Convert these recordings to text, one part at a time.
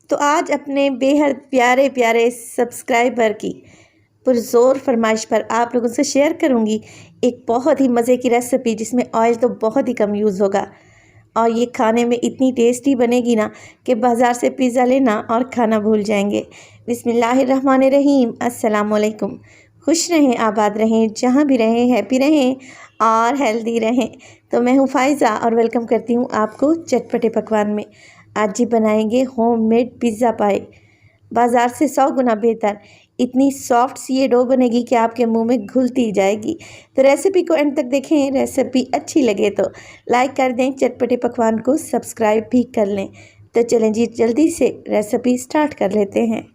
तो आज अपने बेहद प्यारे प्यारे सब्सक्राइबर की पुरज़ोर फरमाइश पर आप लोगों से शेयर करूंगी एक बहुत ही मज़े की रेसिपी जिसमें ऑयल तो बहुत ही कम यूज़ होगा और ये खाने में इतनी टेस्टी बनेगी ना कि बाज़ार से पिज़्ज़ा लेना और खाना भूल जाएंगे। बिस्मिल्लाहिर्रहमानिर्रहीम। अस्सलाम वालेकुम। खुश रहें, आबाद रहें, जहाँ भी रहें हैप्पी रहें और हेल्दी रहें। तो मैं हूँ फ़ाइज़ा और वेलकम करती हूँ आपको चटपटे पकवान में। आज जी बनाएंगे होममेड पिज़्ज़ा पाई, बाज़ार से 100 गुना बेहतर। इतनी सॉफ्ट सी ये डो बनेगी कि आपके मुंह में घुलती जाएगी। तो रेसिपी को एंड तक देखें। रेसिपी अच्छी लगे तो लाइक कर दें, चटपटे पकवान को सब्सक्राइब भी कर लें। तो चलें जी जल्दी से रेसिपी स्टार्ट कर लेते हैं।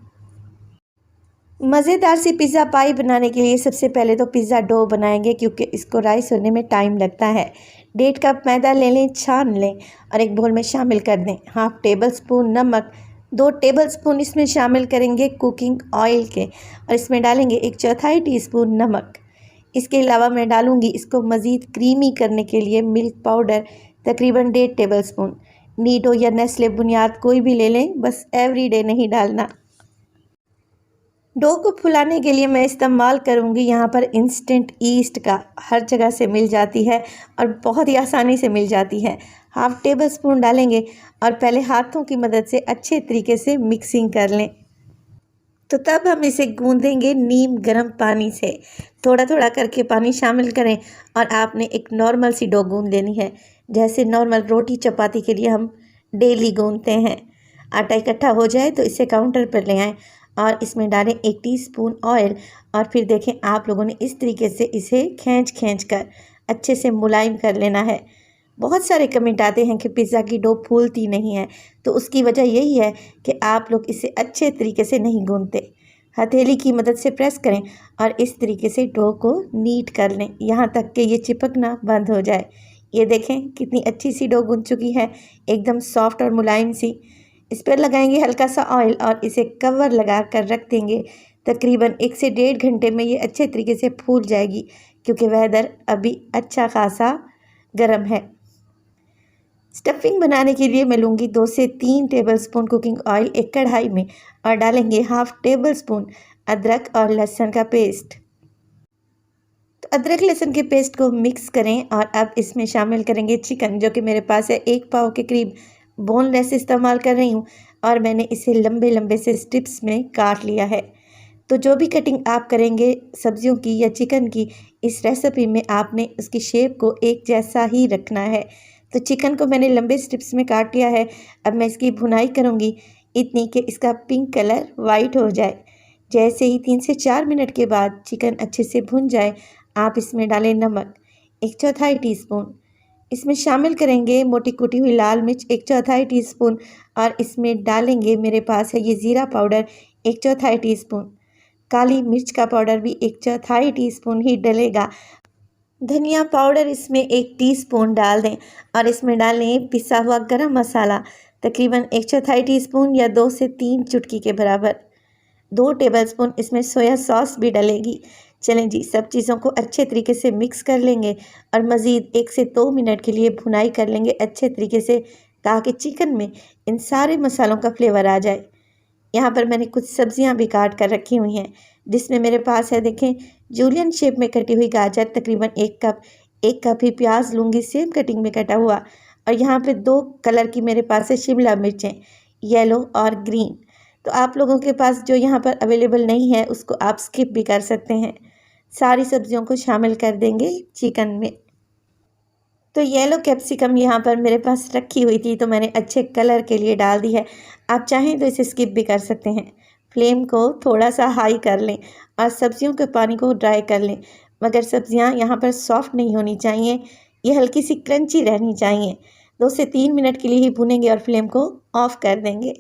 मज़ेदार सी पिज़्ज़ा पाई बनाने के लिए सबसे पहले तो पिज़्ज़ा डो बनाएंगे, क्योंकि इसको राइस होने में टाइम लगता है। 1.5 कप मैदा ले लें, छान लें और एक बोल में शामिल कर दें। 1/2 टेबल स्पून नमक, 2 टेबल स्पून इसमें शामिल करेंगे कुकिंग ऑयल के और इसमें डालेंगे 1/4 टीस्पून नमक। इसके अलावा मैं डालूँगी इसको मज़ीद क्रीमी करने के लिए मिल्क पाउडर तकरीबन 1.5 टेबल स्पून। नीडो या नेस्ले बुनियाद कोई भी ले लें, बस एवरीडे नहीं डालना। डो को फुलाने के लिए मैं इस्तेमाल करूंगी यहाँ पर इंस्टेंट ईस्ट का, हर जगह से मिल जाती है और बहुत ही आसानी से मिल जाती है। 1/2 टेबल स्पून डालेंगे और पहले हाथों की मदद से अच्छे तरीके से मिक्सिंग कर लें। तो तब हम इसे गूंदेंगे नीम गर्म पानी से। थोड़ा थोड़ा करके पानी शामिल करें और आपने एक नॉर्मल सी डो गूंद लेनी है, जैसे नॉर्मल रोटी चपाती के लिए हम डेली गूंदते हैं। आटा इकट्ठा हो जाए तो इसे काउंटर पर ले आएँ और इसमें डालें 1 टीस्पून ऑयल और फिर देखें आप लोगों ने इस तरीके से इसे खींच कर अच्छे से मुलायम कर लेना है। बहुत सारे कमेंट आते हैं कि पिज़्ज़ा की डो फूलती नहीं है, तो उसकी वजह यही है कि आप लोग इसे अच्छे तरीके से नहीं गूंदते। हथेली की मदद से प्रेस करें और इस तरीके से डो को नीट कर लें, यहाँ तक कि ये चिपकना बंद हो जाए। ये देखें कितनी अच्छी सी डो गूंद चुकी है, एकदम सॉफ्ट और मुलायम सी। इस पर लगाएंगे हल्का सा ऑयल और इसे कवर लगा कर रख देंगे। तकरीबन 1 से 1.5 घंटे में ये अच्छे तरीके से फूल जाएगी, क्योंकि वेदर अभी अच्छा खासा गर्म है। स्टफिंग बनाने के लिए मैं लूँगी 2 से 3 टेबल स्पून कुकिंग ऑयल एक कढ़ाई में और डालेंगे 1/2 टेबल स्पून अदरक और लहसुन का पेस्ट। तो अदरक लहसुन के पेस्ट को मिक्स करें और अब इसमें शामिल करेंगे चिकन, जो कि मेरे पास है 1 पाव के करीब। बोनलेस इस्तेमाल कर रही हूँ और मैंने इसे लंबे लंबे से स्ट्रिप्स में काट लिया है। तो जो भी कटिंग आप करेंगे सब्जियों की या चिकन की, इस रेसिपी में आपने उसकी शेप को एक जैसा ही रखना है। तो चिकन को मैंने लंबे स्ट्रिप्स में काट लिया है। अब मैं इसकी भुनाई करूँगी इतनी कि इसका पिंक कलर वाइट हो जाए। जैसे ही 3 से 4 मिनट के बाद चिकन अच्छे से भुन जाए, आप इसमें डालें नमक 1/4 टीस्पून। इसमें शामिल करेंगे मोटी कुटी हुई लाल मिर्च 1/4 टीस्पून और इसमें डालेंगे, मेरे पास है ये ज़ीरा पाउडर 1/4 टीस्पून। काली मिर्च का पाउडर भी 1/4 टीस्पून ही डलेगा। धनिया पाउडर इसमें 1 टीस्पून डाल दें और इसमें डालें पिसा हुआ गरम मसाला तकरीबन 1/4 टीस्पून या 2 से 3 चुटकी के बराबर। 2 टेबलस्पून इसमें सोया सॉस भी डलेगी। चलें जी सब चीज़ों को अच्छे तरीके से मिक्स कर लेंगे और मज़ीद 1 से 2 मिनट के लिए भुनाई कर लेंगे अच्छे तरीके से, ताकि चिकन में इन सारे मसालों का फ्लेवर आ जाए। यहाँ पर मैंने कुछ सब्जियाँ भी काट कर रखी हुई हैं, जिसमें मेरे पास है देखें जूलियन शेप में कटी हुई गाजर तकरीबन 1 कप ही प्याज लूँगी सेम कटिंग में कटा हुआ। और यहाँ पे 2 कलर की मेरे पास है शिमला मिर्चें, येलो और ग्रीन। तो आप लोगों के पास जो यहाँ पर अवेलेबल नहीं है उसको आप स्किप भी कर सकते हैं। सारी सब्जियों को शामिल कर देंगे चिकन में। तो येलो कैप्सिकम यहाँ पर मेरे पास रखी हुई थी, तो मैंने अच्छे कलर के लिए डाल दी है। आप चाहें तो इसे स्किप भी कर सकते हैं। फ्लेम को थोड़ा सा हाई कर लें और सब्जियों के पानी को ड्राई कर लें, मगर सब्जियाँ यहाँ पर सॉफ्ट नहीं होनी चाहिए, ये हल्की सी क्रंची रहनी चाहिए। 2 से 3 मिनट के लिए ही भुनेंगे और फ्लेम को ऑफ कर देंगे।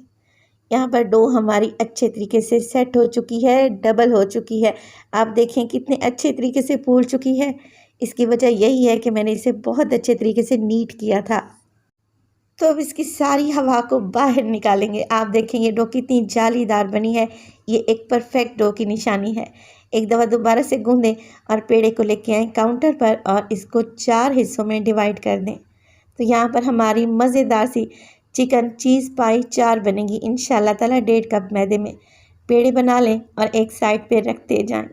यहाँ पर डो हमारी अच्छे तरीके से सेट हो चुकी है, डबल हो चुकी है। आप देखें कितने अच्छे तरीके से फूल चुकी है। इसकी वजह यही है कि मैंने इसे बहुत अच्छे तरीके से नीट किया था। तो अब इसकी सारी हवा को बाहर निकालेंगे। आप देखें ये डो कितनी जालीदार बनी है, ये एक परफेक्ट डो की निशानी है। एक दफ़ा दोबारा से गूंदें और पेड़े को लेके आएँ काउंटर पर और इसको 4 हिस्सों में डिवाइड कर दें। तो यहाँ पर हमारी मज़ेदार सी चिकन चीज़ पाई 4 बनेगी इंशाल्लाह ताला 1.5 कप मैदे में। पेड़े बना लें और एक साइड पे रखते जाएं।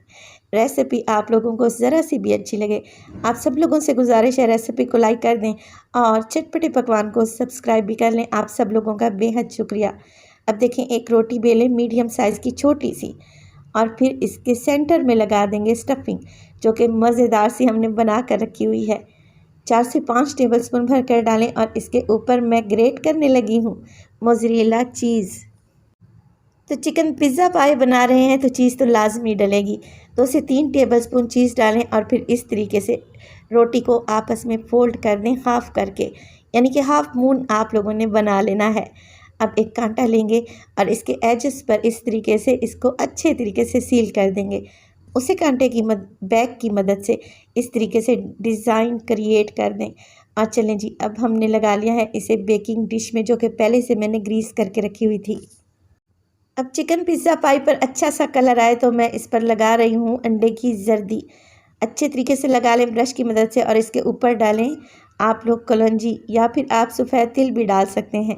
रेसिपी आप लोगों को ज़रा सी भी अच्छी लगे, आप सब लोगों से गुजारिश है रेसिपी को लाइक कर दें और चटपटे पकवान को सब्सक्राइब भी कर लें। आप सब लोगों का बेहद शुक्रिया। अब देखें, एक रोटी बेलें मीडियम साइज़ की छोटी सी, और फिर इसके सेंटर में लगा देंगे स्टफिंग, जो कि मज़ेदार सी हमने बना कर रखी हुई है। 4 से 5 टेबलस्पून भर कर डालें और इसके ऊपर मैं ग्रेट करने लगी हूँ मोज़रेला चीज़। तो चिकन पिज़्ज़ा पाई बना रहे हैं तो चीज़ तो लाजमी डलेगी। 2 से 3 टेबलस्पून चीज़ डालें और फिर इस तरीके से रोटी को आपस में फोल्ड कर दें हाफ़ करके, यानी कि हाफ़ मून आप लोगों ने बना लेना है। अब एक कांटा लेंगे और इसके एजेस पर इस तरीके से इसको अच्छे तरीके से सील कर देंगे। उसी कांटे की बैक की मदद से इस तरीके से डिज़ाइन क्रिएट कर दें। और चलें जी, अब हमने लगा लिया है इसे बेकिंग डिश में, जो कि पहले से मैंने ग्रीस करके रखी हुई थी। अब चिकन पिज़्ज़ा पाई पर अच्छा सा कलर आए तो मैं इस पर लगा रही हूँ अंडे की जर्दी। अच्छे तरीके से लगा लें ब्रश की मदद से और इसके ऊपर डालें आप लोग कलौंजी या फिर आप सफ़ेद तिल भी डाल सकते हैं।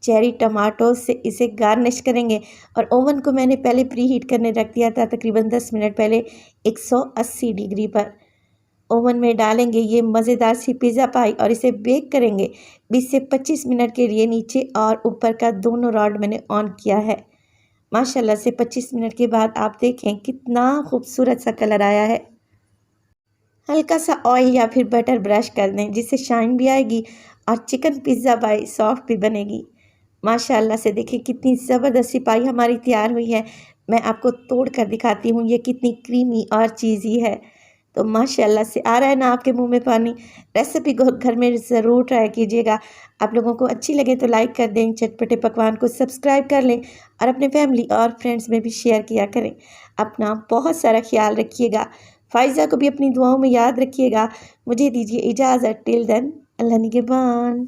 चेरी टमाटो से इसे गार्निश करेंगे और ओवन को मैंने पहले प्री हीट करने रख दिया था, तकरीबन 10 मिनट पहले 180 डिग्री पर। ओवन में डालेंगे ये मज़ेदार सी पिज़्ज़ा पाई और इसे बेक करेंगे 20 से 25 मिनट के लिए। नीचे और ऊपर का दोनों रॉड मैंने ऑन किया है। माशाल्लाह से 25 मिनट के बाद आप देखें कितना खूबसूरत सा कलर आया है। हल्का सा ऑयल या फिर बटर ब्रश कर दें, जिससे शाइन भी आएगी और चिकन पिज़्ज़ा पाई सॉफ्ट भी बनेगी। माशाल्लाह से देखिए कितनी ज़बरदस्त सी पाई हमारी तैयार हुई है। मैं आपको तोड़ कर दिखाती हूँ ये कितनी क्रीमी और चीज़ी है। तो माशाल्लाह से आ रहा है ना आपके मुंह में पानी। रेसिपी को घर में ज़रूर ट्राई कीजिएगा। आप लोगों को अच्छी लगे तो लाइक कर दें, चटपटे पकवान को सब्सक्राइब कर लें और अपने फैमिली और फ्रेंड्स में भी शेयर किया करें। अपना बहुत सारा ख्याल रखिएगा। फ़ाइज़ा को भी अपनी दुआओं में याद रखिएगा। मुझे दीजिए इजाज़त। टिल देन, अल्लाह निगहबान।